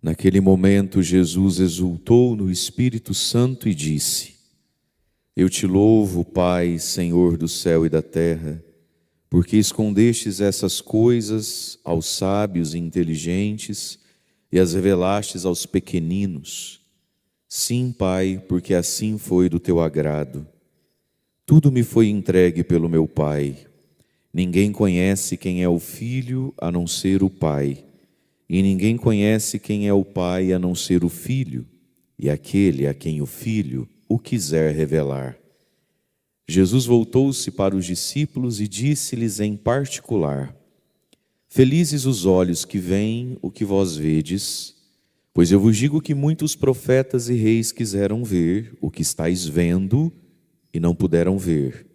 Naquele momento, Jesus exultou no Espírito Santo e disse: Eu te louvo, Pai, Senhor do céu e da terra, porque escondestes essas coisas aos sábios e inteligentes e as revelastes aos pequeninos. Sim, Pai, porque assim foi do teu agrado. Tudo me foi entregue pelo meu Pai. Ninguém conhece quem é o Filho a não ser o Pai. E ninguém conhece quem é o Pai a não ser o Filho, e aquele a quem o Filho o quiser revelar. Jesus voltou-se para os discípulos e disse-lhes em particular: Felizes os olhos que veem o que vós vedes, pois eu vos digo que muitos profetas e reis quiseram ver o que estáis vendo e não puderam ver.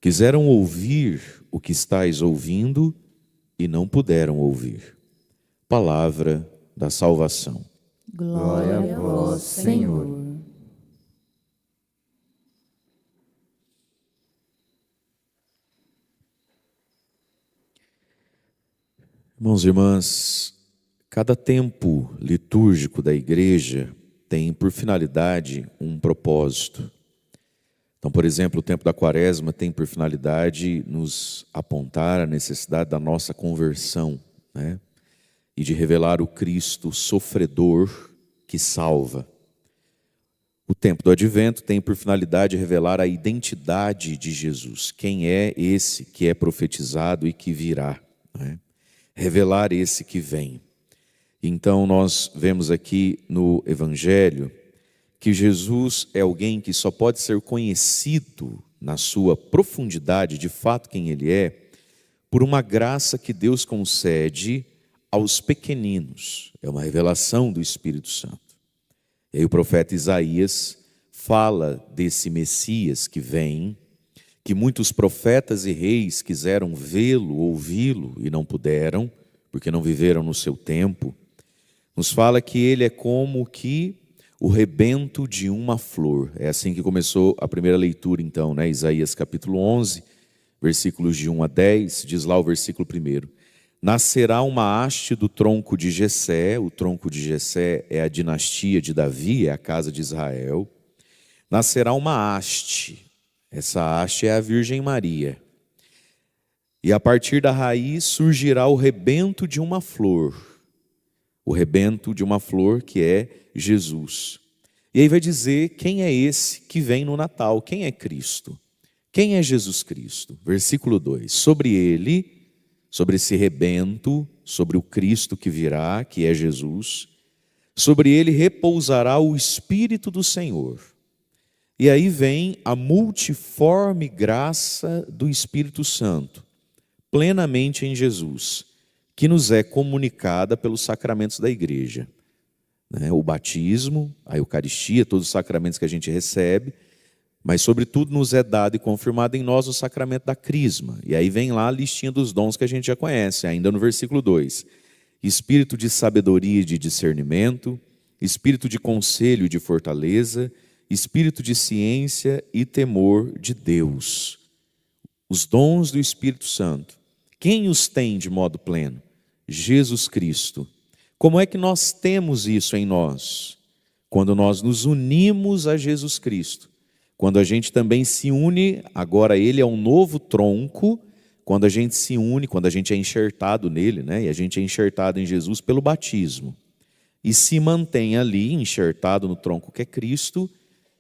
Quiseram ouvir o que estáis ouvindo e não puderam ouvir. Palavra da salvação. Glória a vós, Senhor. Irmãos e irmãs, cada tempo litúrgico da igreja tem por finalidade um propósito. Então, por exemplo, o tempo da Quaresma tem por finalidade nos apontar a necessidade da nossa conversão, né? E de revelar o Cristo sofredor que salva. O tempo do Advento tem por finalidade revelar a identidade de Jesus, quem é esse que é profetizado e que virá, né? Revelar esse que vem. Então nós vemos aqui no Evangelho que Jesus é alguém que só pode ser conhecido na sua profundidade, de fato quem ele é, por uma graça que Deus concede aos pequeninos. É uma revelação do Espírito Santo. E aí o profeta Isaías fala desse Messias que vem, que muitos profetas e reis quiseram vê-lo, ouvi-lo e não puderam, porque não viveram no seu tempo. Nos fala que ele é como que o rebento de uma flor. É assim que começou a primeira leitura então, né? Isaías capítulo 11, versículos de 1 a 10, diz lá o versículo 1. Nascerá uma haste do tronco de Jessé. O tronco de Jessé é a dinastia de Davi, é a casa de Israel. Nascerá uma haste. Essa haste é a Virgem Maria. E a partir da raiz surgirá o rebento de uma flor. O rebento de uma flor que é Jesus. E aí vai dizer quem é esse que vem no Natal, quem é Cristo. Quem é Jesus Cristo? Versículo 2. Sobre ele, sobre esse rebento, sobre o Cristo que virá, que é Jesus, sobre ele repousará o Espírito do Senhor. E aí vem a multiforme graça do Espírito Santo, plenamente em Jesus, que nos é comunicada pelos sacramentos da igreja. O batismo, a Eucaristia, todos os sacramentos que a gente recebe, mas sobretudo nos é dado e confirmado em nós o sacramento da crisma. E aí vem lá a listinha dos dons que a gente já conhece, ainda no versículo 2. Espírito de sabedoria e de discernimento, espírito de conselho e de fortaleza, espírito de ciência e temor de Deus. Os dons do Espírito Santo. Quem os tem de modo pleno? Jesus Cristo. Como é que nós temos isso em nós? Quando nós nos unimos a Jesus Cristo. Quando a gente também se une, agora ele é um novo tronco, quando a gente se une, quando a gente é enxertado nele, né? E a gente é enxertado em Jesus pelo batismo. E se mantém ali, enxertado no tronco que é Cristo,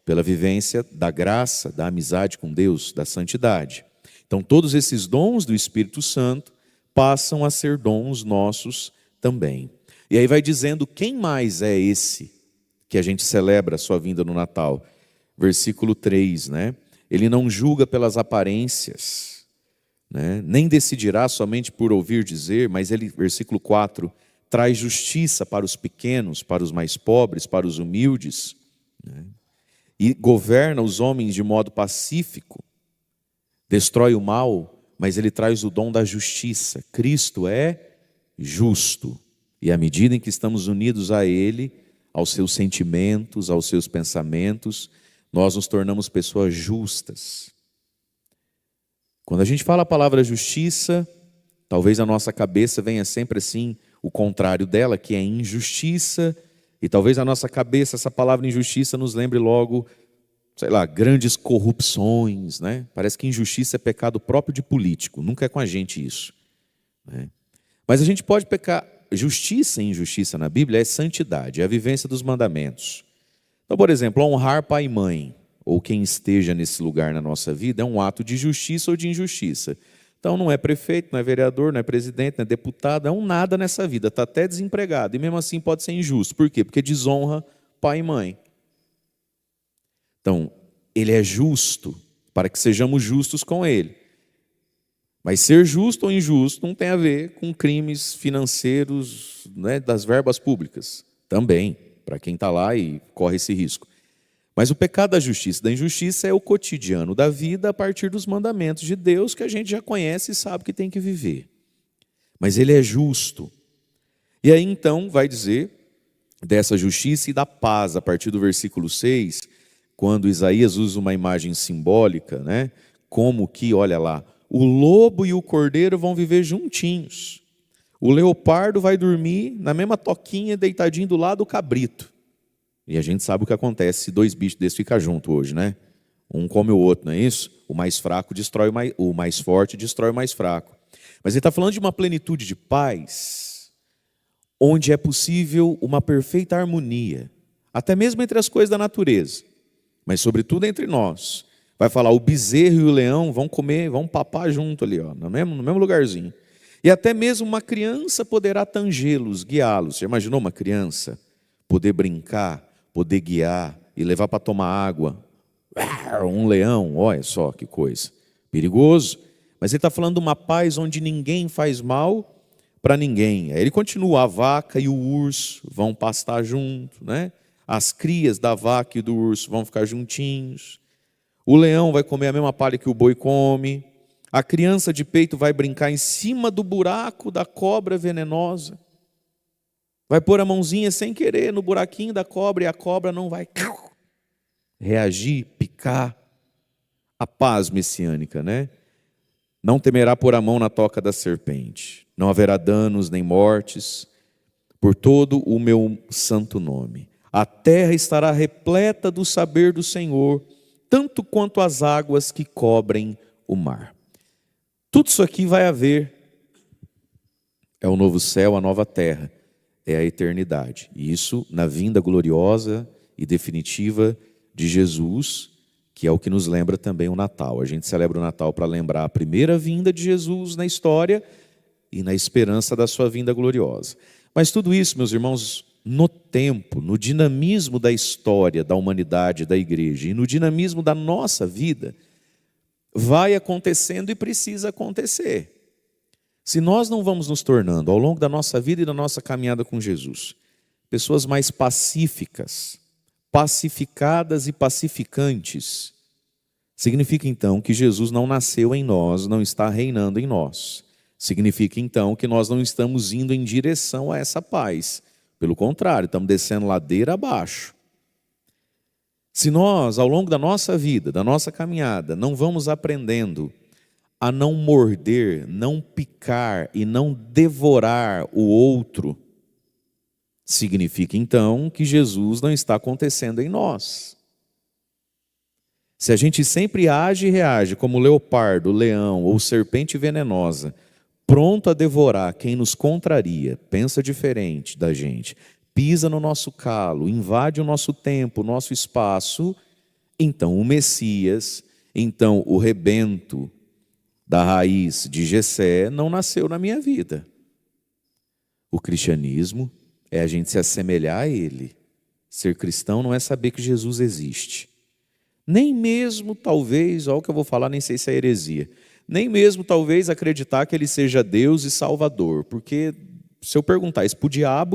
pela vivência da graça, da amizade com Deus, da santidade. Então todos esses dons do Espírito Santo passam a ser dons nossos também. E aí vai dizendo quem mais é esse que a gente celebra a sua vinda no Natal. Versículo 3, né? Ele não julga pelas aparências, né? Nem decidirá somente por ouvir dizer, mas ele, versículo 4, traz justiça para os pequenos, para os mais pobres, para os humildes, né? E governa os homens de modo pacífico, destrói o mal, mas ele traz o dom da justiça. Cristo é justo, e à medida em que estamos unidos a ele, aos seus sentimentos, aos seus pensamentos, nós nos tornamos pessoas justas. Quando a gente fala a palavra justiça, talvez a nossa cabeça venha sempre assim, o contrário dela, que é injustiça, e talvez na nossa cabeça essa palavra injustiça nos lembre logo, sei lá, grandes corrupções, né? Parece que injustiça é pecado próprio de político, nunca é com a gente isso, né? Mas a gente pode pecar. Justiça e injustiça na Bíblia é santidade, é a vivência dos mandamentos. Então, por exemplo, honrar pai e mãe, ou quem esteja nesse lugar na nossa vida, é um ato de justiça ou de injustiça. Então, não é prefeito, não é vereador, não é presidente, não é deputado, é um nada nessa vida, está até desempregado, e mesmo assim pode ser injusto. Por quê? Porque desonra pai e mãe. Então, ele é justo para que sejamos justos com ele. Mas ser justo ou injusto não tem a ver com crimes financeiros, né, das verbas públicas. Também, para quem está lá e corre esse risco. Mas o pecado da justiça e da injustiça é o cotidiano da vida a partir dos mandamentos de Deus que a gente já conhece e sabe que tem que viver. Mas ele é justo. E aí então vai dizer dessa justiça e da paz a partir do versículo 6, quando Isaías usa uma imagem simbólica, né, como que, olha lá, o lobo e o cordeiro vão viver juntinhos. O leopardo vai dormir na mesma toquinha, deitadinho do lado do cabrito. E a gente sabe o que acontece se dois bichos desses ficam juntos hoje, né? Um come o outro, não é isso? O mais fraco destrói o mais forte, destrói o mais fraco. Mas ele está falando de uma plenitude de paz, onde é possível uma perfeita harmonia, até mesmo entre as coisas da natureza, mas sobretudo entre nós. Vai falar, o bezerro e o leão vão comer, vão papar junto ali, ó, no mesmo lugarzinho. E até mesmo uma criança poderá tangê-los, guiá-los. Já imaginou uma criança poder brincar, poder guiar e levar para tomar água? Um leão, olha só que coisa. Perigoso. Mas ele está falando de uma paz onde ninguém faz mal para ninguém. Aí ele continua, a vaca e o urso vão pastar junto, né? As crias da vaca e do urso vão ficar juntinhos. O leão vai comer a mesma palha que o boi come. A criança de peito vai brincar em cima do buraco da cobra venenosa. Vai pôr a mãozinha sem querer no buraquinho da cobra e a cobra não vai reagir, picar. A paz messiânica, né? Não temerá pôr a mão na toca da serpente. Não haverá danos nem mortes por todo o meu santo nome. A terra estará repleta do saber do Senhor, tanto quanto as águas que cobrem o mar. Tudo isso aqui vai haver. É o novo céu, a nova terra. É a eternidade. E isso na vinda gloriosa e definitiva de Jesus, que é o que nos lembra também o Natal. A gente celebra o Natal para lembrar a primeira vinda de Jesus na história e na esperança da sua vinda gloriosa. Mas tudo isso, meus irmãos, no tempo, no dinamismo da história da humanidade, da igreja e no dinamismo da nossa vida, vai acontecendo e precisa acontecer. Se nós não vamos nos tornando, ao longo da nossa vida e da nossa caminhada com Jesus, pessoas mais pacíficas, pacificadas e pacificantes, significa então que Jesus não nasceu em nós, não está reinando em nós. Significa então que nós não estamos indo em direção a essa paz. Pelo contrário, estamos descendo ladeira abaixo. Se nós, ao longo da nossa vida, da nossa caminhada, não vamos aprendendo a não morder, não picar e não devorar o outro, significa então que Jesus não está acontecendo em nós. Se a gente sempre age e reage como leopardo, leão ou serpente venenosa, pronto a devorar quem nos contraria, pensa diferente da gente, pisa no nosso calo, invade o nosso tempo, o nosso espaço, então o Messias, então o rebento da raiz de Jessé não nasceu na minha vida. O cristianismo é a gente se assemelhar a ele. Ser cristão não é saber que Jesus existe. Nem mesmo, talvez, olha o que eu vou falar, nem sei se é heresia, nem mesmo, talvez, acreditar que ele seja Deus e Salvador, porque se eu perguntar isso para o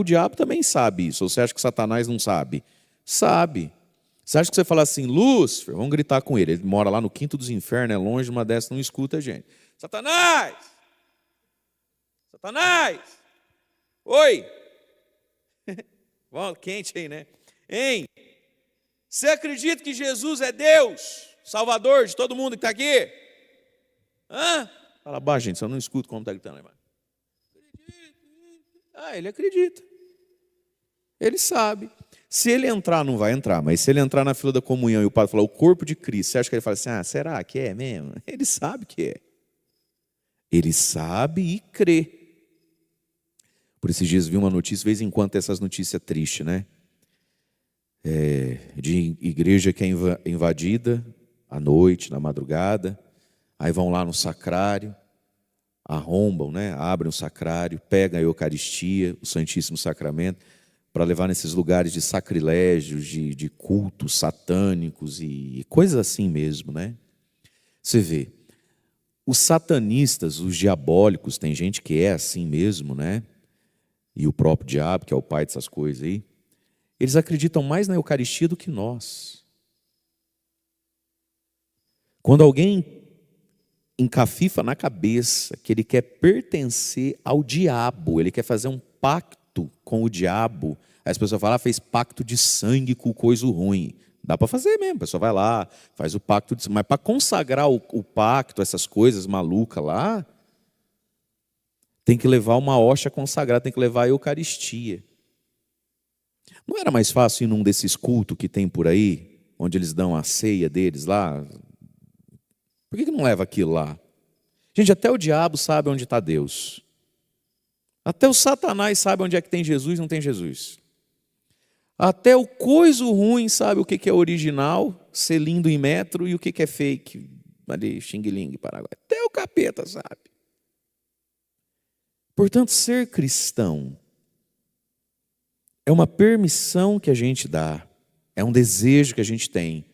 diabo também sabe isso. Ou você acha que Satanás não sabe? Sabe. Você acha que você fala assim, Lúcifer, vamos gritar com ele. Ele mora lá no quinto dos infernos, é longe, uma dessas não escuta a gente. Satanás! Satanás! Oi! Bom, quente aí, né? Hein? Você acredita que Jesus é Deus, Salvador de todo mundo que está aqui? Hã? Fala baixo, gente, só não escuto como está gritando lá embaixo. Ele acredita. Ele sabe. Se ele entrar, não vai entrar, mas se ele entrar na fila da comunhão e o padre falar o corpo de Cristo, você acha que ele fala assim, será que é mesmo? Ele sabe que é. Ele sabe e crê. Por esses dias vi uma notícia, de vez em quando tem essas notícias tristes, né? De igreja que é invadida à noite, na madrugada, aí vão lá no sacrário, arrombam, né? Abrem o sacrário, pegam a Eucaristia, o Santíssimo Sacramento, para levar nesses lugares de sacrilégios, de cultos satânicos e coisas assim mesmo, né? Você vê, os satanistas, os diabólicos, tem gente que é assim mesmo, né? E o próprio diabo, que é o pai dessas coisas aí, eles acreditam mais na Eucaristia do que nós. Quando alguém encafifa na cabeça que ele quer pertencer ao diabo, ele quer fazer um pacto com o diabo, aí as pessoas falam, fez pacto de sangue com coisa ruim. Dá para fazer mesmo, a pessoa vai lá, faz o pacto de sangue. Mas para consagrar o pacto, essas coisas malucas lá, tem que levar uma hóstia consagrada, tem que levar a Eucaristia. Não era mais fácil ir num desses cultos que tem por aí, onde eles dão a ceia deles lá? Por que não leva aquilo lá? Gente, até o diabo sabe onde está Deus. Até o Satanás sabe onde é que tem Jesus e não tem Jesus. Até o coiso ruim sabe o que é original, ser lindo em metro, e o que é fake, ali, xing-ling, Paraguai. Até o capeta sabe. Portanto, ser cristão é uma permissão que a gente dá, é um desejo que a gente tem,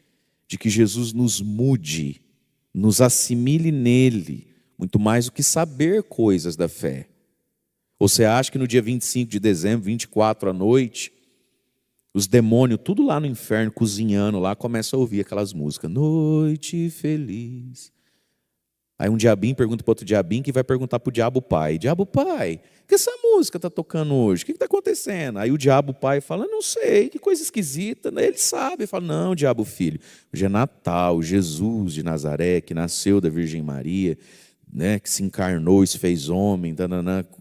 de que Jesus nos mude, nos assimile nele, muito mais do que saber coisas da fé. Ou você acha que no dia 25 de dezembro, 24 à noite, os demônios, tudo lá no inferno, cozinhando lá, começam a ouvir aquelas músicas. Noite feliz. Aí um diabinho pergunta para outro diabinho, que vai perguntar para o diabo pai. Diabo pai, que essa música está tocando hoje? O que está acontecendo? Aí o diabo pai fala, não sei, que coisa esquisita. Ele sabe, ele fala, não, diabo filho, hoje é Natal, Jesus de Nazaré, que nasceu da Virgem Maria, né, que se encarnou e se fez homem,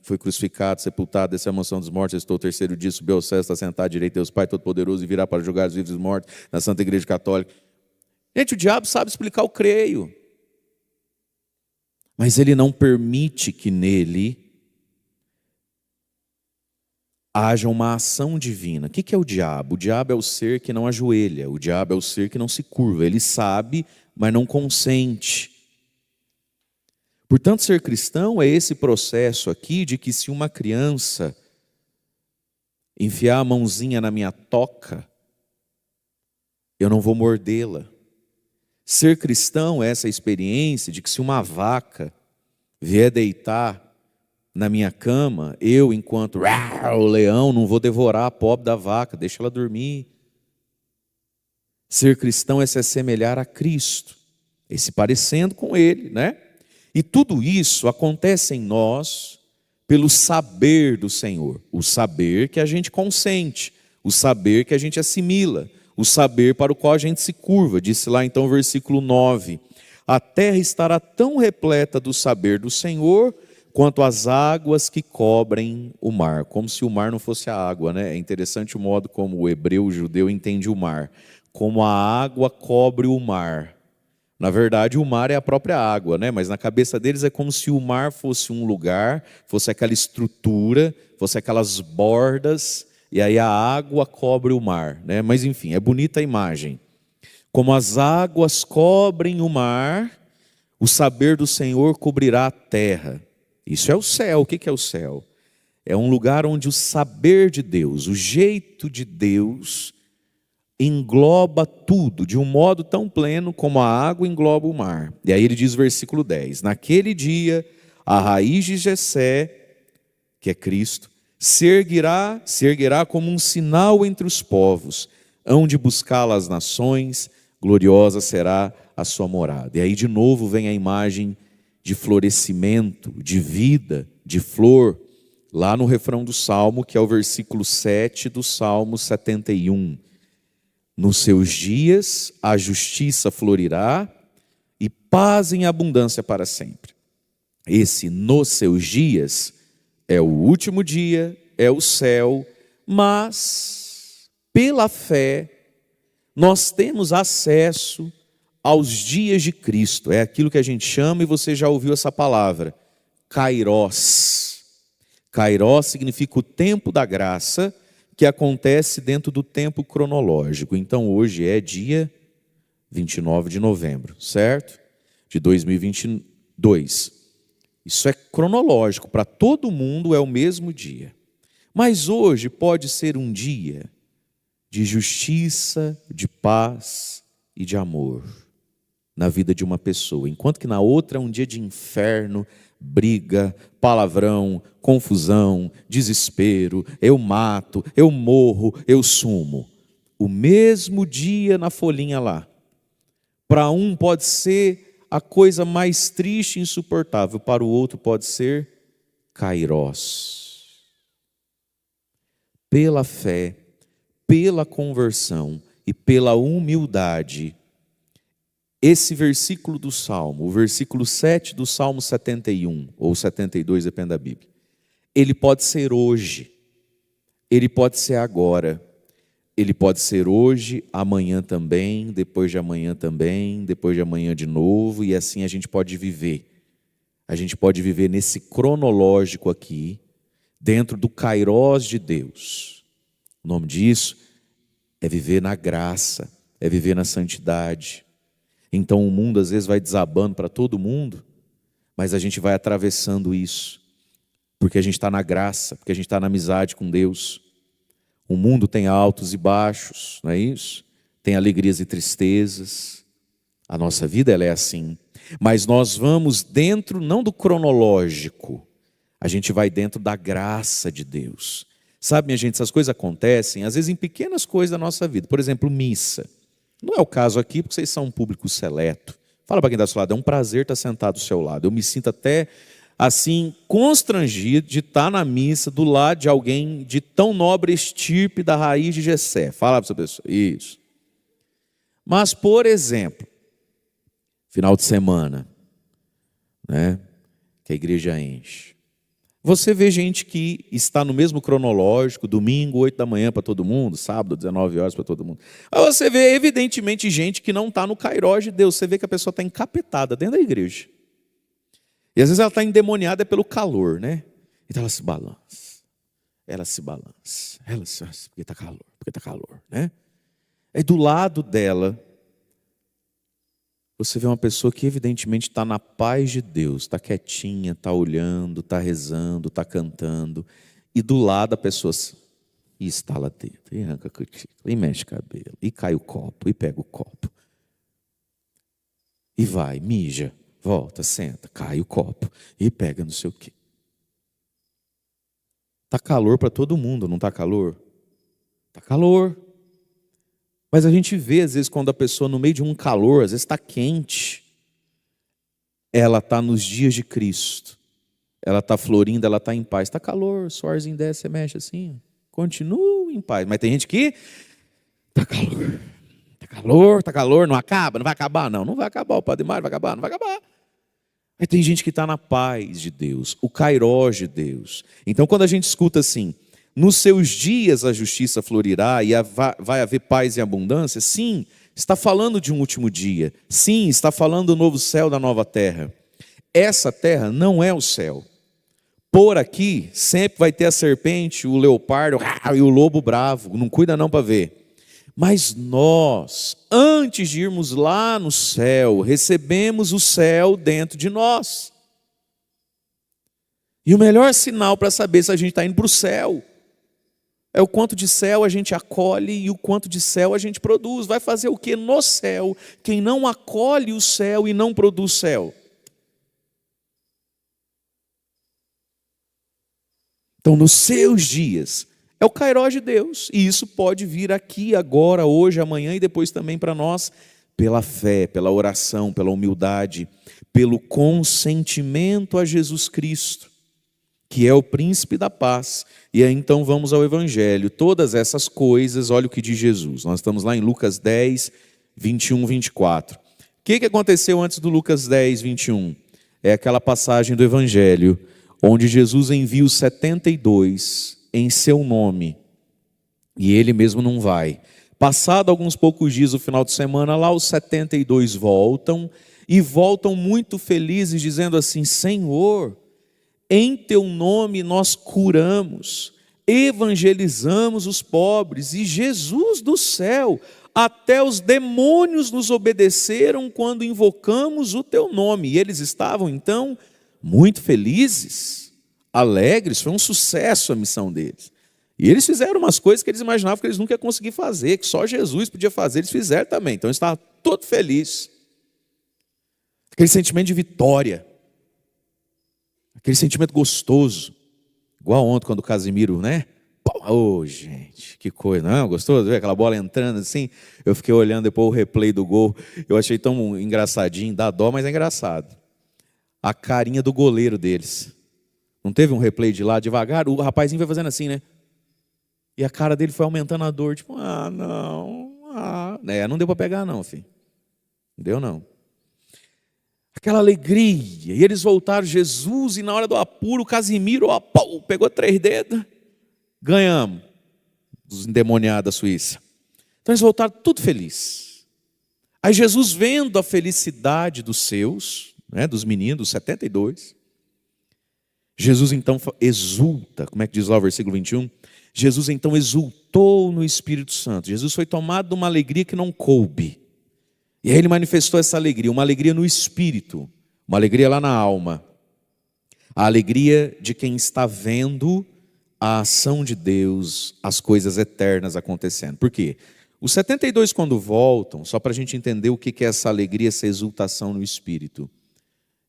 foi crucificado, sepultado, desceu a mansão dos mortos, estou o terceiro dia, subiu ao céu, está sentado à direita de Deus Pai Todo-Poderoso e virá para julgar os vivos e os mortos na Santa Igreja Católica. Gente, o diabo sabe explicar o creio. Mas ele não permite que nele haja uma ação divina. O que é o diabo? O diabo é o ser que não ajoelha, o diabo é o ser que não se curva. Ele sabe, mas não consente. Portanto, ser cristão é esse processo aqui de que se uma criança enfiar a mãozinha na minha toca, eu não vou mordê-la. Ser cristão é essa experiência de que se uma vaca vier deitar na minha cama, eu, enquanto o leão, não vou devorar a pobre da vaca, deixa ela dormir. Ser cristão é se assemelhar a Cristo, é se parecendo com Ele, né? E tudo isso acontece em nós pelo saber do Senhor, o saber que a gente consente, o saber que a gente assimila, o saber para o qual a gente se curva. Disse lá então o versículo 9, a terra estará tão repleta do saber do Senhor, quanto as águas que cobrem o mar. Como se o mar não fosse a água, né? É interessante o modo como o hebreu, o judeu entende o mar. Como a água cobre o mar. Na verdade, o mar é a própria água, né? Mas na cabeça deles é como se o mar fosse um lugar, fosse aquela estrutura, fosse aquelas bordas, e aí a água cobre o mar, né? Mas enfim, é bonita a imagem. Como as águas cobrem o mar, o saber do Senhor cobrirá a terra. Isso é o céu. O que é o céu? É um lugar onde o saber de Deus, o jeito de Deus, engloba tudo, de um modo tão pleno como a água engloba o mar. E aí ele diz versículo 10, naquele dia, a raiz de Jessé, que é Cristo, se erguerá como um sinal entre os povos, hão de buscá-la as nações, gloriosa será a sua morada. E aí de novo vem a imagem de florescimento, de vida, de flor, lá no refrão do Salmo, que é o versículo 7 do Salmo 71. Nos seus dias a justiça florirá e paz em abundância para sempre. Esse nos seus dias é o último dia, é o céu, mas pela fé nós temos acesso aos dias de Cristo. É aquilo que a gente chama, e você já ouviu essa palavra, Kairos. Kairos significa o tempo da graça, que acontece dentro do tempo cronológico. Então hoje é dia 29 de novembro, certo? De 2022. Isso é cronológico, para todo mundo é o mesmo dia. Mas hoje pode ser um dia de justiça, de paz e de amor na vida de uma pessoa, enquanto que na outra é um dia de inferno, briga, palavrão, confusão, desespero, eu mato, eu morro, eu sumo. O mesmo dia na folhinha lá. Para um pode ser a coisa mais triste e insuportável, para o outro pode ser Kairos. Pela fé, pela conversão e pela humildade, esse versículo do Salmo, o versículo 7 do Salmo 71, ou 72, depende da Bíblia, ele pode ser hoje, ele pode ser agora, ele pode ser hoje, amanhã também, depois de amanhã também, depois de amanhã de novo, e assim a gente pode viver. A gente pode viver nesse cronológico aqui, dentro do Kairos de Deus. O nome disso é viver na graça, é viver na santidade. Então o mundo às vezes vai desabando para todo mundo, mas a gente vai atravessando isso, porque a gente está na graça, porque a gente está na amizade com Deus. O mundo tem altos e baixos, não é isso? Tem alegrias e tristezas. A nossa vida ela é assim. Mas nós vamos dentro, não do cronológico, a gente vai dentro da graça de Deus. Sabe, minha gente, essas coisas acontecem, às vezes em pequenas coisas da nossa vida. Por exemplo, missa. Não é o caso aqui, porque vocês são um público seleto. Fala para quem está do seu lado, é um prazer estar sentado do seu lado. Eu me sinto até assim, constrangido de estar na missa do lado de alguém de tão nobre estirpe da raiz de Jessé. Fala para essa pessoa, isso. Mas, por exemplo, final de semana, né, que a igreja enche. Você vê gente que está no mesmo cronológico, domingo, 8 da manhã para todo mundo, sábado, 19 horas para todo mundo. Aí você vê, evidentemente, gente que não está no Kairos de Deus. Você vê que a pessoa está encapetada dentro da igreja. E às vezes ela está endemoniada pelo calor, né? Então ela se balança. Porque está calor, né? Aí do lado dela, você vê uma pessoa que evidentemente está na paz de Deus, está quietinha, está olhando, está rezando, está cantando. E do lado a pessoa e estala dedo, e arranca a cutícula, e mexe cabelo, e cai o copo, e pega o copo. E vai, mija, volta, senta, cai o copo, e pega não sei o quê. Está calor para todo mundo, não está calor? Está calor. Mas a gente vê, às vezes, quando a pessoa, no meio de um calor, às vezes está quente, ela está nos dias de Cristo, ela está florindo, ela está em paz. Está calor, suorzinho desce, você mexe assim, continua em paz. Mas tem gente que está calor, não acaba, não vai acabar. Não vai acabar, o Padre Mário vai acabar, não vai acabar. Aí tem gente que está na paz de Deus, o Kairos de Deus. Então, quando a gente escuta assim, nos seus dias a justiça florirá e vai haver paz e abundância, sim, está falando de um último dia. Sim, está falando do novo céu, da nova terra. Essa terra não é o céu. Por aqui sempre vai ter a serpente, o leopardo e o lobo bravo. Não cuida não para ver. Mas nós, antes de irmos lá no céu, recebemos o céu dentro de nós. E o melhor sinal para saber se a gente está indo para o céu é o quanto de céu a gente acolhe e o quanto de céu a gente produz. Vai fazer o que no céu quem não acolhe o céu e não produz céu? Então, nos seus dias, é o Kairos de Deus. E isso pode vir aqui, agora, hoje, amanhã e depois também para nós, pela fé, pela oração, pela humildade, pelo consentimento a Jesus Cristo, que é o príncipe da paz. E aí então vamos ao Evangelho. Todas essas coisas, olha o que diz Jesus. Nós estamos lá em Lucas 10, 21, 24. O que aconteceu antes do Lucas 10, 21? É aquela passagem do Evangelho, onde Jesus envia os 72 em seu nome. E ele mesmo não vai. Passado alguns poucos dias, o final de semana, lá os 72 voltam, e voltam muito felizes, dizendo assim: Senhor, em teu nome nós curamos, evangelizamos os pobres, e Jesus do céu, até os demônios nos obedeceram quando invocamos o teu nome. E eles estavam então muito felizes, alegres, foi um sucesso a missão deles. E eles fizeram umas coisas que eles imaginavam que eles nunca iam conseguir fazer, que só Jesus podia fazer, eles fizeram também. Então eles estavam todos felizes. Aquele sentimento de vitória, aquele sentimento gostoso, igual ontem quando o Casimiro, né? Oh, gente, que coisa, não? Gostoso ver aquela bola entrando assim? Eu fiquei olhando depois o replay do gol, eu achei tão engraçadinho, dá dó, mas é engraçado. A carinha do goleiro deles. Não teve um replay de lá devagar? O rapazinho vai fazendo assim, né? E a cara dele foi aumentando a dor, tipo, não deu para pegar não, filho. Não deu não. Aquela alegria, e eles voltaram, Jesus, e na hora do apuro, o Casimiro, pegou 3 dedos, ganhamos, dos endemoniados da Suíça. Então eles voltaram tudo felizes. Aí Jesus, vendo a felicidade dos seus, né, dos meninos, dos 72, Jesus então exulta, como é que diz lá o versículo 21? Jesus então exultou no Espírito Santo. Jesus foi tomado de uma alegria que não coube. E aí ele manifestou essa alegria, uma alegria no espírito, uma alegria lá na alma. A alegria de quem está vendo a ação de Deus, as coisas eternas acontecendo. Por quê? Os 72 quando voltam, só para a gente entender o que é essa alegria, essa exultação no espírito.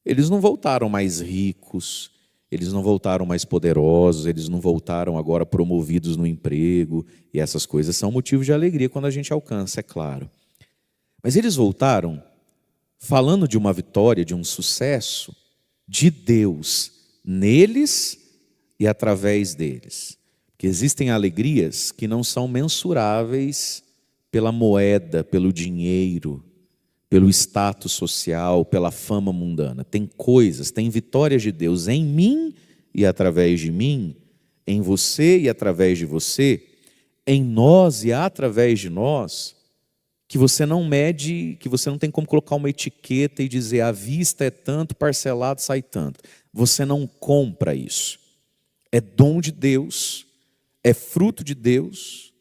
Eles não voltaram mais ricos, eles não voltaram mais poderosos, eles não voltaram agora promovidos no emprego. E essas coisas são motivos de alegria quando a gente alcança, é claro. Mas eles voltaram falando de uma vitória, de um sucesso de Deus neles e através deles. Porque existem alegrias que não são mensuráveis pela moeda, pelo dinheiro, pelo status social, pela fama mundana. Tem coisas, tem vitórias de Deus em mim e através de mim, em você e através de você, em nós e através de nós, que você não mede, que você não tem como colocar uma etiqueta e dizer à vista é tanto, parcelado sai tanto. Você não compra isso. É dom de Deus, é fruto de Deus,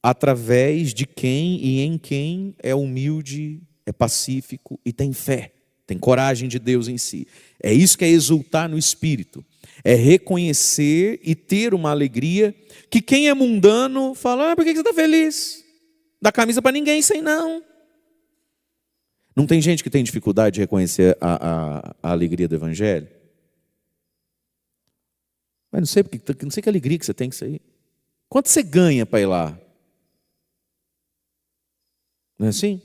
através de quem e em quem é humilde, é pacífico e tem fé, tem coragem de Deus em si. É isso que é exultar no Espírito. É reconhecer e ter uma alegria que quem é mundano fala, por que você está feliz? Dá camisa para ninguém sem não. Não tem gente que tem dificuldade de reconhecer a alegria do Evangelho? Mas não sei que alegria que você tem que sair. Quanto você ganha para ir lá? Não é assim?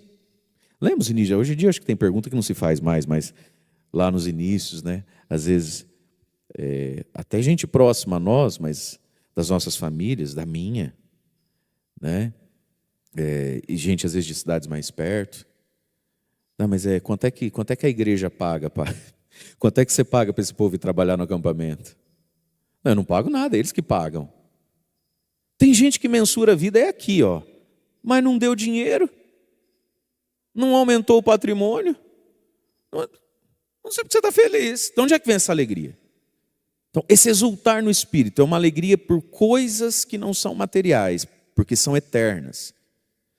Lembra os inícios? Hoje em dia acho que tem pergunta que não se faz mais, mas lá nos inícios, né? Às vezes, até gente próxima a nós, mas das nossas famílias, da minha, né? E gente às vezes de cidades mais perto. Não, mas quanto é que a igreja paga, pai? Quanto é que você paga para esse povo ir trabalhar no acampamento? Não, eu não pago nada, é eles que pagam. Tem gente que mensura a vida, é aqui, ó, mas não deu dinheiro, não aumentou o patrimônio, não sei porque você está feliz. Então onde é que vem essa alegria? Então esse exultar no Espírito é uma alegria por coisas que não são materiais, porque são eternas.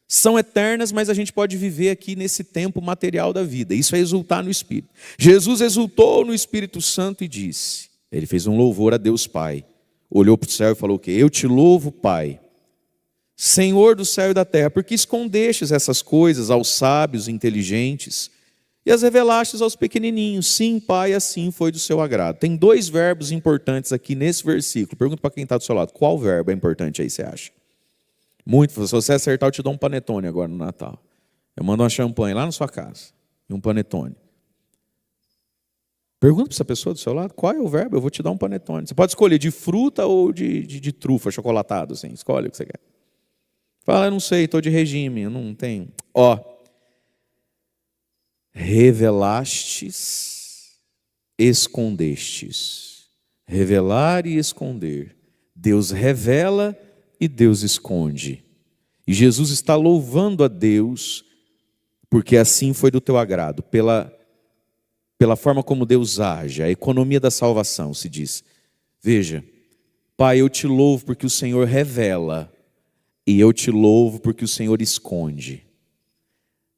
São eternas, mas a gente pode viver aqui nesse tempo material da vida. Isso é exultar no Espírito. Jesus exultou no Espírito Santo e disse, ele fez um louvor a Deus Pai. Olhou para o céu e falou o quê? Eu te louvo, Pai, Senhor do céu e da terra, porque escondestes essas coisas aos sábios e inteligentes e as revelastes aos pequenininhos. Sim, Pai, assim foi do seu agrado. Tem 2 verbos importantes aqui nesse versículo. Pergunta para quem está do seu lado, qual verbo é importante aí, você acha? Muito, se você acertar eu te dou um panetone agora no Natal. Eu mando uma champanhe lá na sua casa e um panetone. Pergunta para essa pessoa do seu lado, qual é o verbo? Eu vou te dar um panetone. Você pode escolher de fruta ou de trufa, chocolatado, assim. Escolhe o que você quer. Fala, eu não sei, estou de regime, eu não tenho. Revelastes, escondestes. Revelar e esconder. Deus revela e Deus esconde. E Jesus está louvando a Deus, porque assim foi do teu agrado, pela forma como Deus age, a economia da salvação, se diz. Veja, Pai, eu te louvo porque o Senhor revela, e eu te louvo porque o Senhor esconde.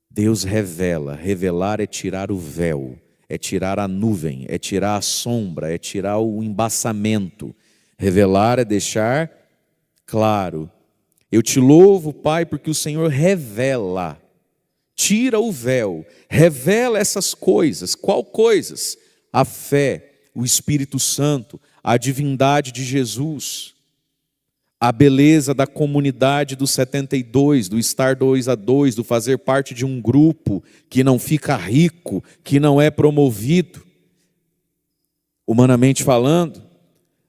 Deus revela, revelar é tirar o véu, é tirar a nuvem, é tirar a sombra, é tirar o embaçamento. Revelar é deixar claro. Eu te louvo, Pai, porque o Senhor revela, tira o véu, revela essas coisas. Qual coisas? A fé, o Espírito Santo, a divindade de Jesus, a beleza da comunidade dos 72, do estar 2 a 2, do fazer parte de um grupo que não fica rico, que não é promovido. Humanamente falando,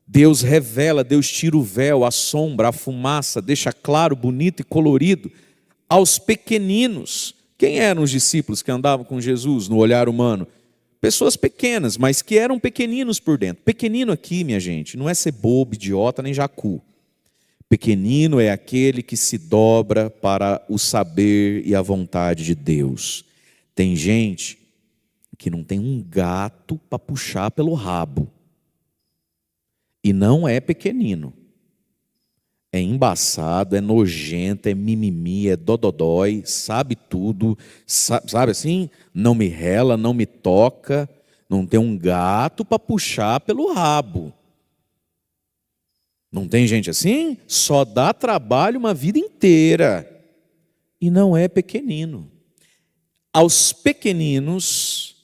Deus revela, Deus tira o véu, a sombra, a fumaça, deixa claro, bonito e colorido aos pequeninos. Quem eram os discípulos que andavam com Jesus no olhar humano? Pessoas pequenas, mas que eram pequeninos por dentro. Pequenino aqui, minha gente, não é ser bobo, idiota, nem jacu. Pequenino é aquele que se dobra para o saber e a vontade de Deus. Tem gente que não tem um gato para puxar pelo rabo. E não é pequenino. É embaçado, é nojento, é mimimi, é dododói, sabe tudo, sabe assim? Não me rela, não me toca, não tem um gato para puxar pelo rabo. Não tem gente assim? Só dá trabalho uma vida inteira. E não é pequenino. Aos pequeninos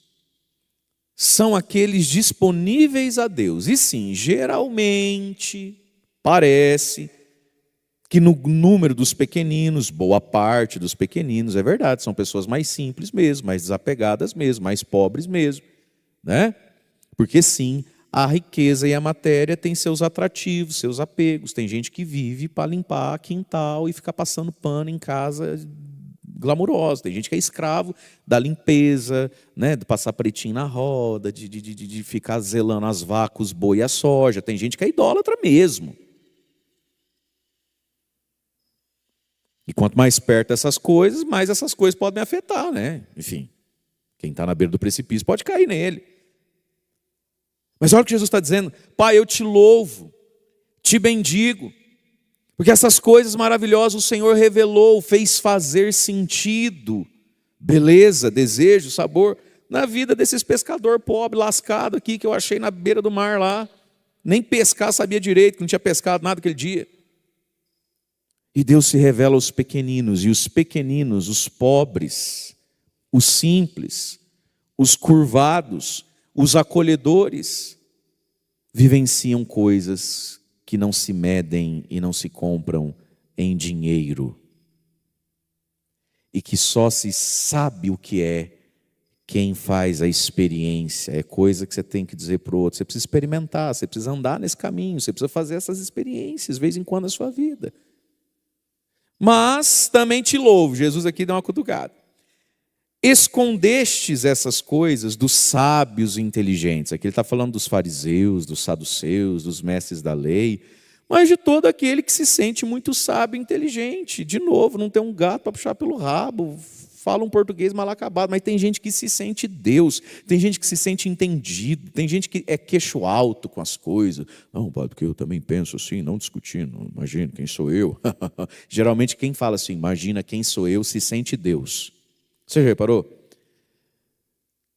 são aqueles disponíveis a Deus. E sim, geralmente, parece que no número dos pequeninos, boa parte dos pequeninos, é verdade, são pessoas mais simples mesmo, mais desapegadas mesmo, mais pobres mesmo, né? Porque sim, a riqueza e a matéria têm seus atrativos, seus apegos. Tem gente que vive para limpar quintal e ficar passando pano em casa glamurosa. Tem gente que é escravo da limpeza, né? De passar pretinho na roda, de ficar zelando as vacas, os boi e a soja. Tem gente que é idólatra mesmo. E quanto mais perto dessas coisas, mais essas coisas podem me afetar, né? Enfim, quem está na beira do precipício pode cair nele. Mas olha o que Jesus está dizendo: Pai, eu te louvo, te bendigo, porque essas coisas maravilhosas o Senhor revelou, fez fazer sentido, beleza, desejo, sabor, na vida desses pescador pobre, lascado aqui, que eu achei na beira do mar lá. Nem pescar sabia direito, que não tinha pescado nada aquele dia. E Deus se revela aos pequeninos, e os pequeninos, os pobres, os simples, os curvados, os acolhedores, vivenciam coisas que não se medem e não se compram em dinheiro. E que só se sabe o que é quem faz a experiência. É coisa que você tem que dizer para o outro. Você precisa experimentar, você precisa andar nesse caminho, você precisa fazer essas experiências de vez em quando na sua vida. Mas também te louvo, Jesus aqui dá uma cutucada. Escondestes essas coisas dos sábios e inteligentes. Aqui ele está falando dos fariseus, dos saduceus, dos mestres da lei, mas de todo aquele que se sente muito sábio e inteligente. De novo, não tem um gato para puxar pelo rabo, fala um português mal acabado, mas tem gente que se sente Deus, tem gente que se sente entendido, tem gente que é queixo alto com as coisas. Não, padre, porque eu também penso assim, não discutindo, imagina quem sou eu. Geralmente quem fala assim, imagina quem sou eu, se sente Deus. Você já reparou?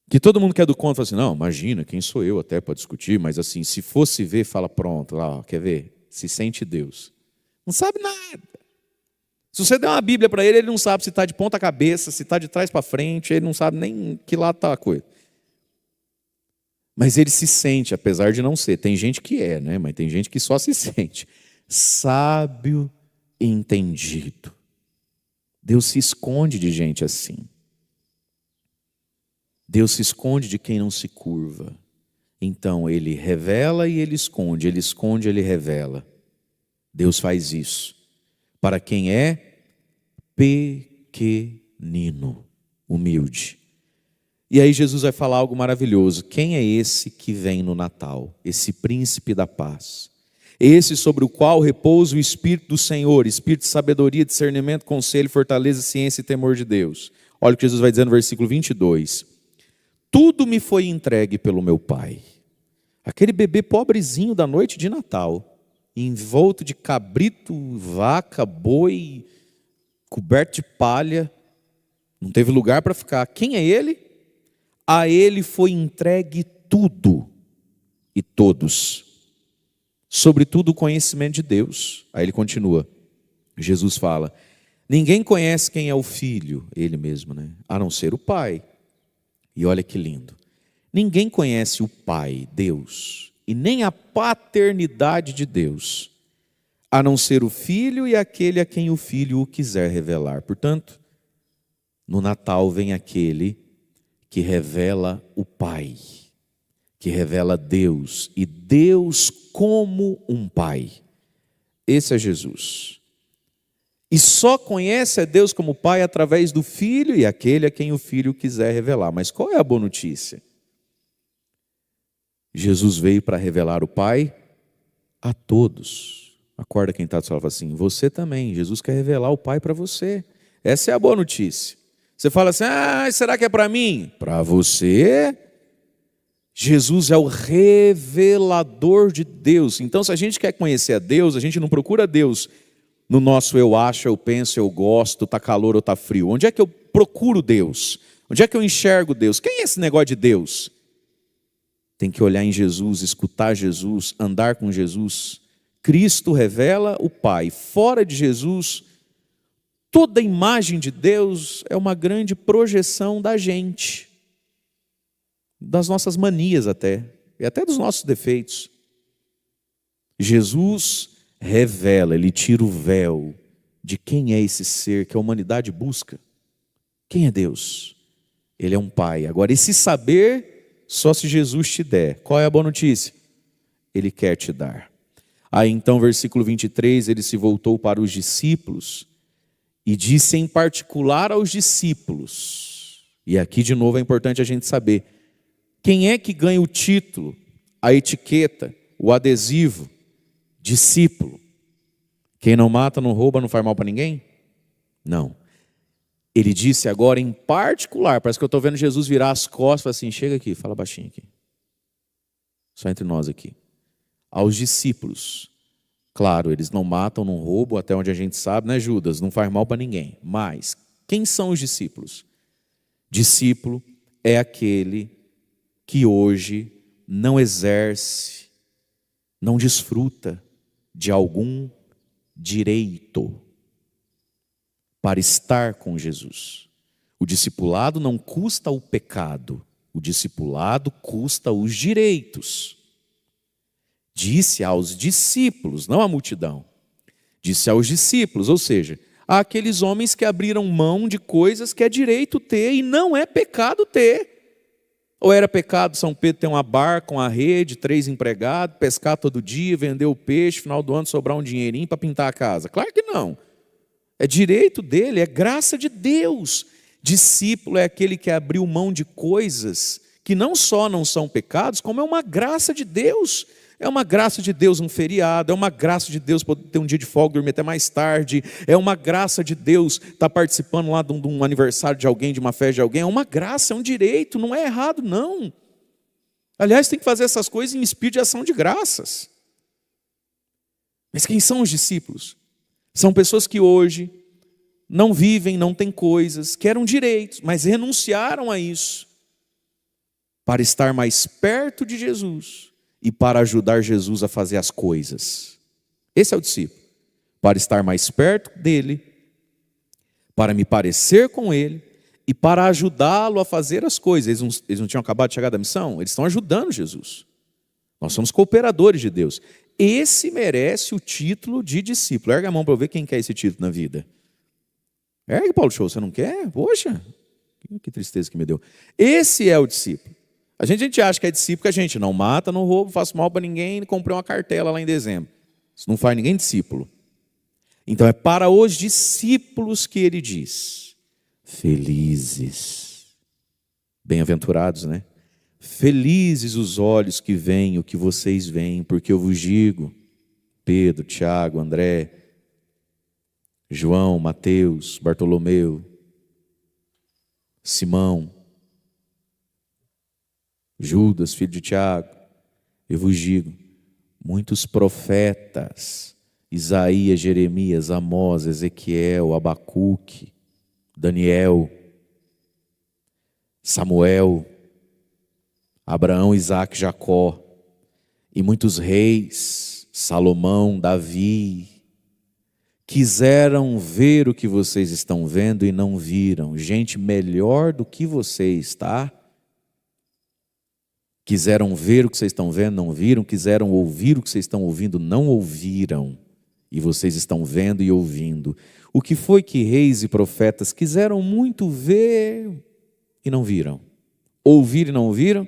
Que todo mundo que é do contra fala assim, não, imagina, quem sou eu até para discutir, mas assim, se fosse ver, fala pronto, lá, quer ver? Se sente Deus. Não sabe nada. Se você der uma Bíblia para ele, ele não sabe se está de ponta cabeça, se está de trás para frente, ele não sabe nem que lado está a coisa. Mas ele se sente, apesar de não ser. Tem gente que é, né? Mas tem gente que só se sente sábio e entendido. Deus se esconde de gente assim. Deus se esconde de quem não se curva. Então ele revela e ele esconde, ele revela. Deus faz isso para quem é pequenino, humilde. E aí Jesus vai falar algo maravilhoso. Quem é esse que vem no Natal? Esse príncipe da paz. esse sobre o qual repousa o Espírito do Senhor, Espírito de sabedoria, discernimento, conselho, fortaleza, ciência e temor de Deus. Olha o que Jesus vai dizer no versículo 22. Tudo me foi entregue pelo meu Pai. Aquele bebê pobrezinho da noite de Natal, envolto de cabrito, vaca, boi, coberto de palha, não teve lugar para ficar. Quem é ele? A ele foi entregue tudo e todos, sobretudo o conhecimento de Deus. Aí ele continua, Jesus fala, ninguém conhece quem é o Filho, ele mesmo, né? A não ser o Pai. E olha que lindo, ninguém conhece o Pai, Deus, e nem a paternidade de Deus, a não ser o Filho e aquele a quem o Filho o quiser revelar. Portanto, no Natal vem aquele que revela o Pai, que revela Deus, e Deus como um Pai. Esse é Jesus. E só conhece a Deus como Pai através do Filho e aquele a quem o Filho quiser revelar. Mas qual é a boa notícia? Jesus veio para revelar o Pai a todos. Acorda quem está do seu lado e fala assim, você também, Jesus quer revelar o Pai para você. Essa é a boa notícia. Você fala assim, será que é para mim? Para você. Jesus é o revelador de Deus. Então, se a gente quer conhecer a Deus, a gente não procura Deus no nosso eu acho, eu penso, eu gosto, está calor ou está frio. Onde é que eu procuro Deus? Onde é que eu enxergo Deus? Quem é esse negócio de Deus? Tem que olhar em Jesus, escutar Jesus, andar com Jesus. Cristo revela o Pai. Fora de Jesus, toda imagem de Deus é uma grande projeção da gente, das nossas manias até, e até dos nossos defeitos. Jesus revela, ele tira o véu de quem é esse ser que a humanidade busca. Quem é Deus? Ele é um Pai. Agora, esse saber, só se Jesus te der. Qual é a boa notícia? Ele quer te dar. Aí então, versículo 23, ele se voltou para os discípulos e disse em particular aos discípulos. E aqui de novo é importante a gente saber, quem é que ganha o título, a etiqueta, o adesivo? Discípulo. Quem não mata, não rouba, não faz mal para ninguém? Não. Ele disse agora em particular, parece que eu estou vendo Jesus virar as costas e falar assim, chega aqui, fala baixinho aqui. Só entre nós aqui. Aos discípulos. Claro, eles não matam, não roubam, até onde a gente sabe, né, Judas? Não faz mal para ninguém. Mas, quem são os discípulos? Discípulo é aquele que hoje não exerce, não desfruta de algum direito para estar com Jesus. O discipulado não custa o pecado, o discipulado custa os direitos. Disse aos discípulos, não à multidão, disse aos discípulos, ou seja, àqueles homens que abriram mão de coisas que é direito ter e não é pecado ter. Ou era pecado São Pedro ter uma barca, uma rede, 3 empregados, pescar todo dia, vender o peixe, final do ano sobrar um dinheirinho para pintar a casa? Claro que não. É direito dele, é graça de Deus. Discípulo é aquele que abriu mão de coisas que não só não são pecados, como é uma graça de Deus. É uma graça de Deus um feriado, é uma graça de Deus poder ter um dia de folga, dormir até mais tarde, é uma graça de Deus estar participando lá de um aniversário de alguém, de uma festa de alguém, é uma graça, é um direito, não é errado não. Aliás, tem que fazer essas coisas em espírito de ação de graças. Mas quem são os discípulos? São pessoas que hoje não vivem, não têm coisas, que eram direitos, mas renunciaram a isso para estar mais perto de Jesus e para ajudar Jesus a fazer as coisas. Esse é o discípulo. Para estar mais perto dele, para me parecer com ele e para ajudá-lo a fazer as coisas. Eles não tinham acabado de chegar da missão? Eles estão ajudando Jesus. Nós somos cooperadores de Deus. Esse merece o título de discípulo. Erga a mão para eu ver quem quer esse título na vida. Ergue, Paulo Show, você não quer? Poxa, que tristeza que me deu. Esse é o discípulo. A gente acha que é discípulo que a gente não mata, não rouba, não faço mal para ninguém, comprei uma cartela lá em dezembro. Isso não faz ninguém discípulo. Então é para os discípulos que ele diz, felizes, bem-aventurados, né? Felizes os olhos que veem o que vocês veem, porque eu vos digo, Pedro, Tiago, André, João, Mateus, Bartolomeu, Simão, Judas, filho de Tiago. Eu vos digo, muitos profetas, Isaías, Jeremias, Amós, Ezequiel, Abacuque, Daniel, Samuel, Abraão, Isaque, Jacó, e muitos reis, Salomão, Davi, quiseram ver o que vocês estão vendo e não viram. Gente melhor do que vocês, tá? Quiseram ver o que vocês estão vendo, não viram. Quiseram ouvir o que vocês estão ouvindo, não ouviram. E vocês estão vendo e ouvindo. O que foi que reis e profetas quiseram muito ver e não viram? Ouvir e não ouviram?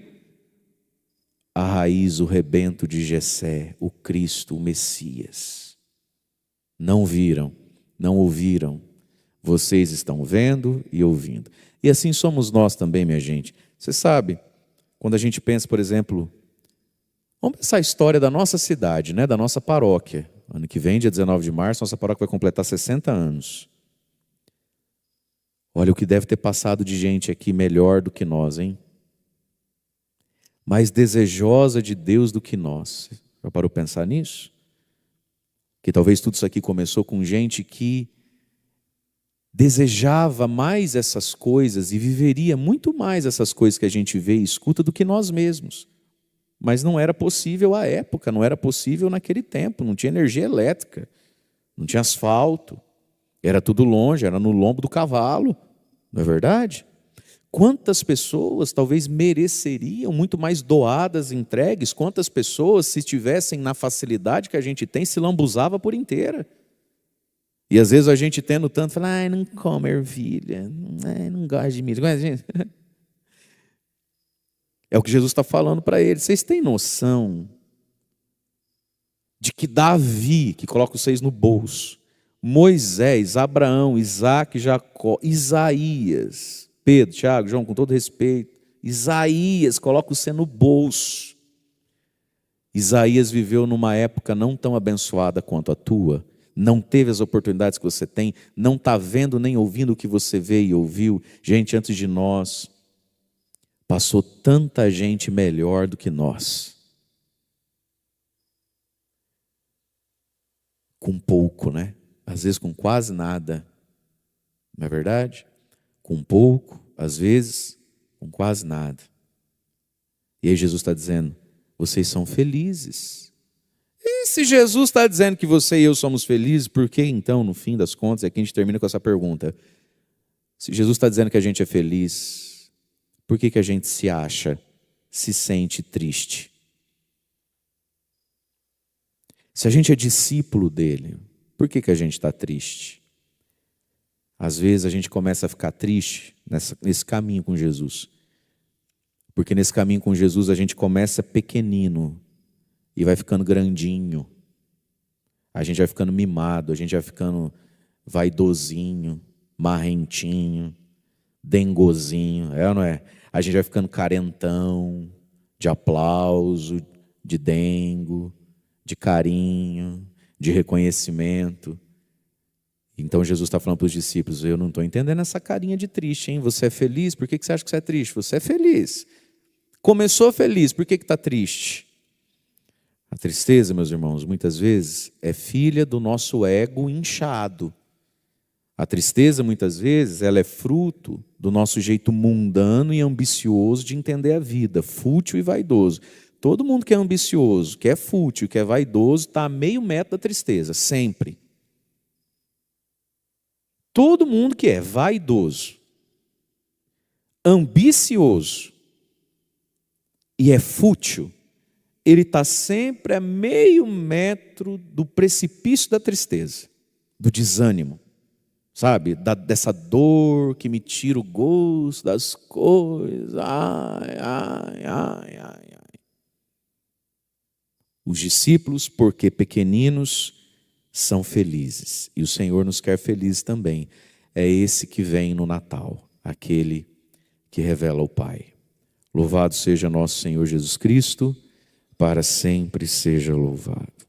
A raiz, o rebento de Jessé, o Cristo, o Messias. Não viram, não ouviram. Vocês estão vendo e ouvindo. E assim somos nós também, minha gente. Você sabe, quando a gente pensa, por exemplo, vamos pensar a história da nossa cidade, né, da nossa paróquia. Ano que vem, dia 19 de março, nossa paróquia vai completar 60 anos. Olha o que deve ter passado de gente aqui melhor do que nós, hein? Mais desejosa de Deus do que nós. Já parou para pensar nisso? Que talvez tudo isso aqui começou com gente que desejava mais essas coisas e viveria muito mais essas coisas que a gente vê e escuta do que nós mesmos. Mas não era possível à época, não era possível naquele tempo, não tinha energia elétrica, não tinha asfalto, era tudo longe, era no lombo do cavalo, não é verdade? Quantas pessoas talvez mereceriam muito mais doadas, entregues? Quantas pessoas, se estivessem na facilidade que a gente tem, se lambuzava por inteira? E às vezes a gente tendo tanto, fala, ai, não come ervilha, não gosto de milho. É o que Jesus está falando para eles. Vocês têm noção de que Davi, que coloca vocês no bolso, Moisés, Abraão, Isaque, Jacó, Isaías, Pedro, Tiago, João, com todo respeito, Isaías, coloca você no bolso. Isaías viveu numa época não tão abençoada quanto a tua, não teve as oportunidades que você tem, não está vendo nem ouvindo o que você vê e ouviu. Gente, antes de nós, passou tanta gente melhor do que nós. Com pouco, né? Às vezes com quase nada, não é verdade? Com pouco, às vezes com quase nada. E aí Jesus está dizendo, vocês são felizes. E se Jesus está dizendo que você e eu somos felizes, por que então, no fim das contas, aqui a gente termina com essa pergunta. Se Jesus está dizendo que a gente é feliz, por que a gente se acha, se sente triste? Se a gente é discípulo dele, por que a gente está triste? Às vezes a gente começa a ficar triste nesse caminho com Jesus. Porque nesse caminho com Jesus a gente começa pequenino e vai ficando grandinho. A gente vai ficando mimado, a gente vai ficando vaidosinho, marrentinho, dengozinho, é ou não é? A gente vai ficando carentão, de aplauso, de dengo, de carinho, de reconhecimento. Então Jesus está falando para os discípulos, eu não estou entendendo essa carinha de triste, hein? Você é feliz? Por que você acha que você é triste? Você é feliz. Começou feliz, por que está triste? A tristeza, meus irmãos, muitas vezes é filha do nosso ego inchado. A tristeza, muitas vezes, ela é fruto do nosso jeito mundano e ambicioso de entender a vida, fútil e vaidoso. Todo mundo que é ambicioso, que é fútil, que é vaidoso, está a meio metro da tristeza, sempre. Todo mundo que é vaidoso, ambicioso e é fútil, ele está sempre a meio metro do precipício da tristeza, do desânimo, sabe? Dessa dor que me tira o gosto das coisas. Ai. Os discípulos, porque pequeninos, são felizes. E o Senhor nos quer felizes também. É esse que vem no Natal, aquele que revela o Pai. Louvado seja nosso Senhor Jesus Cristo, para sempre seja louvado.